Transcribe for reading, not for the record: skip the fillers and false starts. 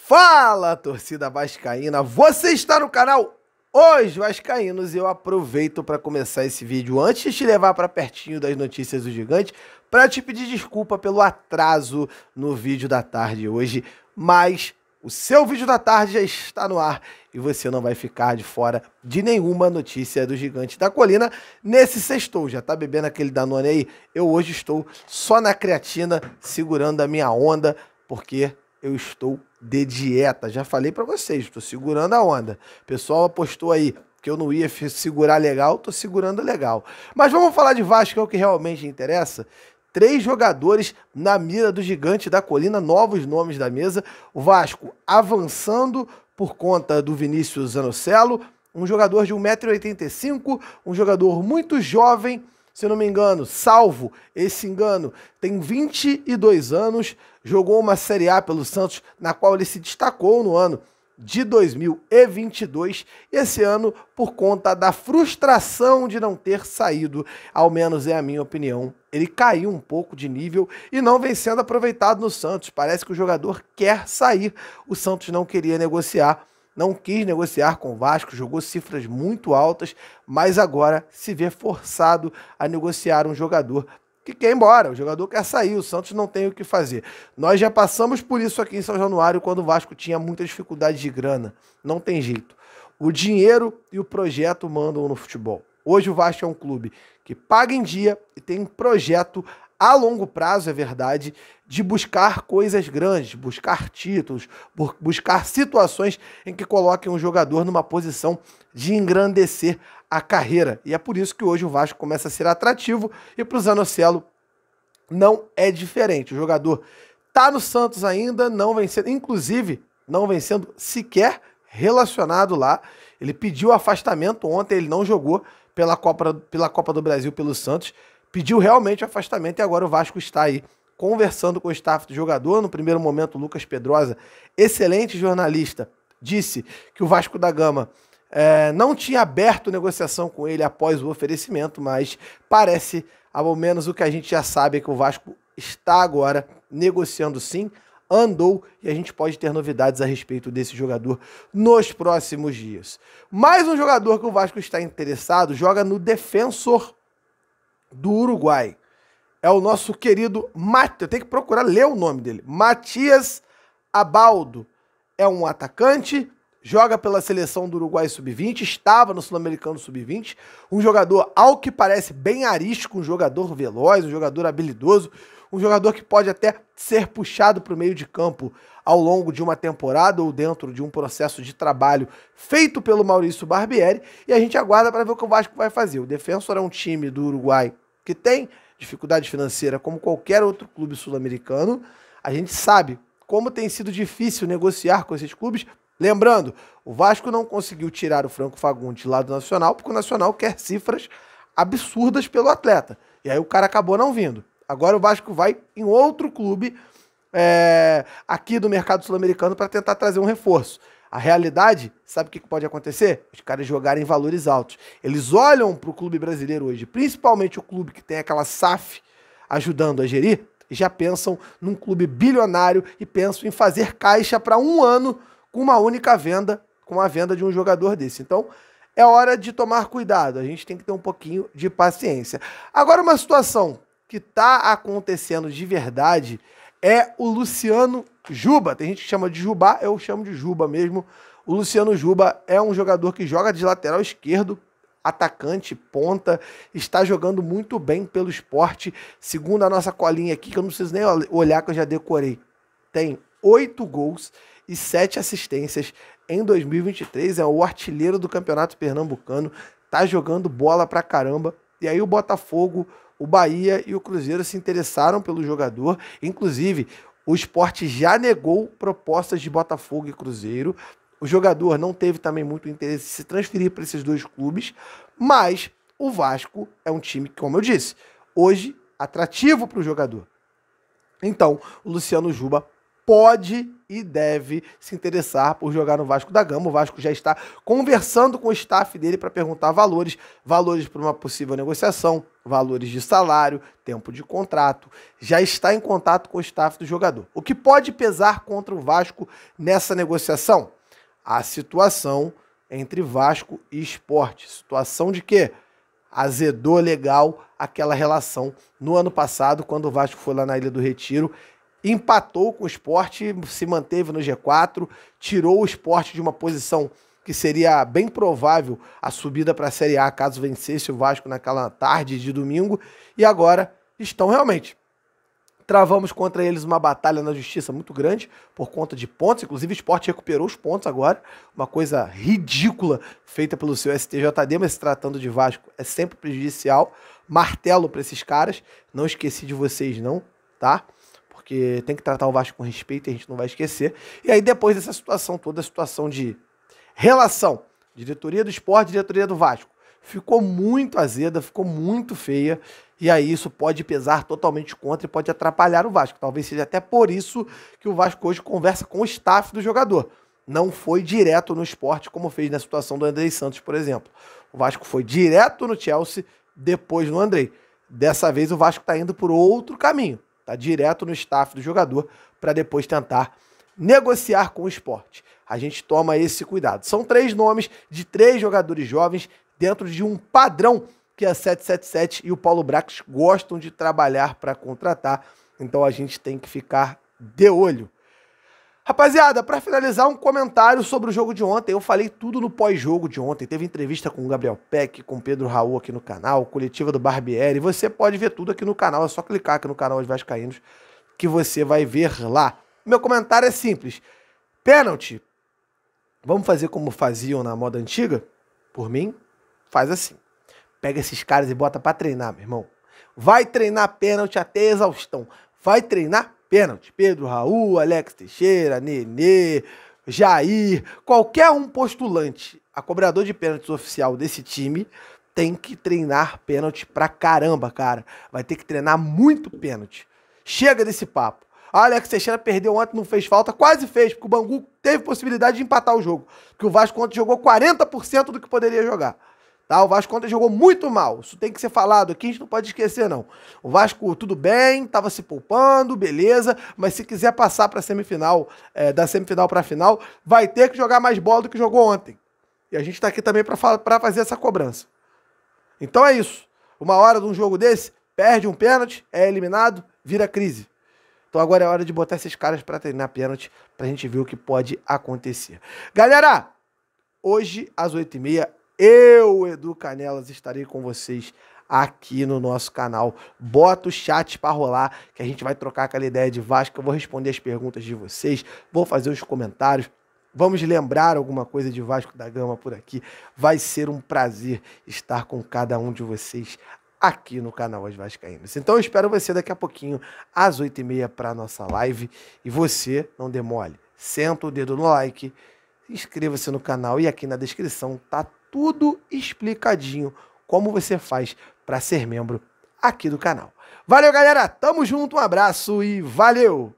Fala, torcida vascaína! Você está no canal Os Vascaínos e eu aproveito para começar esse vídeo antes de te levar para pertinho das notícias do Gigante para te pedir desculpa pelo atraso no vídeo da tarde hoje, mas o seu vídeo da tarde já está no ar e você não vai ficar de fora de nenhuma notícia do Gigante da Colina nesse sextou. Já tá bebendo aquele Danone aí? Eu hoje estou só na creatina, segurando a minha onda, porque eu estou de dieta. Já falei pra vocês, estou segurando a onda. O pessoal apostou aí que eu não ia segurar legal, tô segurando legal. Mas vamos falar de Vasco, que é o que realmente interessa. 3 jogadores na mira do Gigante da Colina, novos nomes da mesa. O Vasco avançando por conta do Vinícius Zanocelo, um jogador de 1,85 m, um jogador muito jovem, se eu não me engano, salvo esse engano, tem 22 anos, jogou uma Série A pelo Santos, na qual ele se destacou no ano de 2022, e esse ano, por conta da frustração de não ter saído, ao menos é a minha opinião, ele caiu um pouco de nível e não vem sendo aproveitado no Santos. Parece que o jogador quer sair, o Santos não queria negociar, não quis negociar com o Vasco, jogou cifras muito altas, mas agora se vê forçado a negociar um jogador que quer ir embora, o jogador quer sair, o Santos não tem o que fazer. Nós já passamos por isso aqui em São Januário, quando o Vasco tinha muita dificuldade de grana, não tem jeito. O dinheiro e o projeto mandam no futebol. Hoje o Vasco é um clube que paga em dia e tem um projeto a longo prazo, é verdade, de buscar coisas grandes, buscar títulos, buscar situações em que coloquem um jogador numa posição de engrandecer a carreira. E é por isso que hoje o Vasco começa a ser atrativo e para o Zanocelo não é diferente. O jogador tá no Santos ainda, não vem sendo, inclusive, não vem sendo sequer relacionado lá. Ele pediu afastamento ontem, ele não jogou pela Copa do Brasil pelo Santos, pediu realmente afastamento e agora o Vasco está aí conversando com o staff do jogador. No primeiro momento, o Lucas Pedrosa, excelente jornalista, disse que o Vasco da Gama não tinha aberto negociação com ele após o oferecimento, mas parece, ao menos o que a gente já sabe, é que o Vasco está agora negociando sim, andou e a gente pode ter novidades a respeito desse jogador nos próximos dias. Mais um jogador que o Vasco está interessado, joga no Defensor do Uruguai. É o nosso querido eu tenho que procurar ler o nome dele. Matias Abaldo. É um atacante, joga pela seleção do Uruguai Sub-20, estava no Sul-Americano Sub-20, um jogador, ao que parece, bem arisco, um jogador veloz, um jogador habilidoso, um jogador que pode até ser puxado para o meio de campo ao longo de uma temporada ou dentro de um processo de trabalho feito pelo Maurício Barbieri, e a gente aguarda para ver o que o Vasco vai fazer. O Defensor é um time do Uruguai que tem dificuldade financeira como qualquer outro clube sul-americano. A gente sabe como tem sido difícil negociar com esses clubes. Lembrando, o Vasco não conseguiu tirar o Franco Fagundes lá do Nacional, porque o Nacional quer cifras absurdas pelo atleta. E aí o cara acabou não vindo. Agora o Vasco vai em outro clube aqui do mercado sul-americano para tentar trazer um reforço. A realidade, sabe o que pode acontecer? Os caras jogarem em valores altos. Eles olham para o clube brasileiro hoje, principalmente o clube que tem aquela SAF ajudando a gerir, e já pensam num clube bilionário e pensam em fazer caixa para um ano com uma única venda, com a venda de um jogador desse. Então, é hora de tomar cuidado. A gente tem que ter um pouquinho de paciência. Agora, uma situação que está acontecendo de verdade é o Luciano Juba. Tem gente que chama de Jubá, eu chamo de Juba mesmo. O Luciano Juba é um jogador que joga de lateral esquerdo, atacante, ponta, está jogando muito bem pelo Sport. Segundo a nossa colinha aqui, que eu não preciso nem olhar, que eu já decorei, tem 8 gols e 7 assistências em 2023, é o artilheiro do Campeonato Pernambucano, tá jogando bola pra caramba. E aí o Botafogo, o Bahia e o Cruzeiro se interessaram pelo jogador, inclusive o Sport já negou propostas de Botafogo e Cruzeiro. O jogador não teve também muito interesse em se transferir para esses dois clubes, mas o Vasco é um time que, como eu disse, hoje atrativo para o jogador. Então, o Luciano Juba pode e deve se interessar por jogar no Vasco da Gama. O Vasco já está conversando com o staff dele para perguntar valores para uma possível negociação, valores de salário, tempo de contrato. Já está em contato com o staff do jogador. O que pode pesar contra o Vasco nessa negociação? A situação entre Vasco e Sport. Situação de quê? Azedou legal aquela relação no ano passado, quando o Vasco foi lá na Ilha do Retiro, empatou com o Sport, se manteve no G4, tirou o Sport de uma posição que seria bem provável a subida para a Série A caso vencesse o Vasco naquela tarde de domingo, e agora estão realmente. Travamos contra eles uma batalha na justiça muito grande por conta de pontos, inclusive o Sport recuperou os pontos agora, uma coisa ridícula feita pelo seu STJD, mas se tratando de Vasco é sempre prejudicial. Martelo para esses caras, não esqueci de vocês não, tá? Porque tem que tratar o Vasco com respeito e a gente não vai esquecer. E aí depois dessa situação toda, a situação de relação, diretoria do Sport, diretoria do Vasco, ficou muito azeda, ficou muito feia, e aí isso pode pesar totalmente contra e pode atrapalhar o Vasco. Talvez seja até por isso que o Vasco hoje conversa com o staff do jogador. Não foi direto no Sport, como fez na situação do Andrei Santos, por exemplo. O Vasco foi direto no Chelsea, depois no Andrei. Dessa vez o Vasco está indo por outro caminho. Está direto no staff do jogador para depois tentar negociar com o Sport. A gente toma esse cuidado. São 3 nomes de 3 jogadores jovens dentro de um padrão que a 777 e o Paulo Brax gostam de trabalhar para contratar. Então a gente tem que ficar de olho. Rapaziada, para finalizar, um comentário sobre o jogo de ontem. Eu falei tudo no pós-jogo de ontem. Teve entrevista com o Gabriel Peck, com o Pedro Raul aqui no canal, coletiva do Barbieri. Você pode ver tudo aqui no canal. É só clicar aqui no canal Os Vascaínos que você vai ver lá. Meu comentário é simples. Pênalti. Vamos fazer como faziam na moda antiga? Por mim, faz assim. Pega esses caras e bota pra treinar, meu irmão. Vai treinar pênalti até exaustão. Vai treinar pênalti. Pedro Raul, Alex Teixeira, Nenê, Jair, qualquer um postulante a cobrador de pênaltis oficial desse time tem que treinar pênalti pra caramba, cara. Vai ter que treinar muito pênalti. Chega desse papo. A Alex Teixeira perdeu ontem, não fez falta, quase fez, porque o Bangu teve possibilidade de empatar o jogo. Porque o Vasco ontem jogou 40% do que poderia jogar. Tá? O Vasco ontem jogou muito mal. Isso tem que ser falado aqui, a gente não pode esquecer, não. O Vasco, tudo bem, tava se poupando, beleza, mas se quiser passar para a semifinal, da semifinal para a final, vai ter que jogar mais bola do que jogou ontem. E a gente tá aqui também para fazer essa cobrança. Então é isso. Uma hora de um jogo desse, perde um pênalti, é eliminado, vira crise. Então agora é hora de botar esses caras para treinar pênalti, pra gente ver o que pode acontecer. Galera, hoje às 8h30, eu, Edu Canelas, estarei com vocês aqui no nosso canal. Bota o chat para rolar, que a gente vai trocar aquela ideia de Vasco. Eu vou responder as perguntas de vocês, vou fazer os comentários. Vamos lembrar alguma coisa de Vasco da Gama por aqui. Vai ser um prazer estar com cada um de vocês aqui no canal Os Vascaínos. Então eu espero você daqui a pouquinho, às 8h30, para a nossa live. E você, não demole, senta o dedo no like, inscreva-se no canal e aqui na descrição tá tudo explicadinho como você faz para ser membro aqui do canal. Valeu, galera! Tamo junto, um abraço e valeu!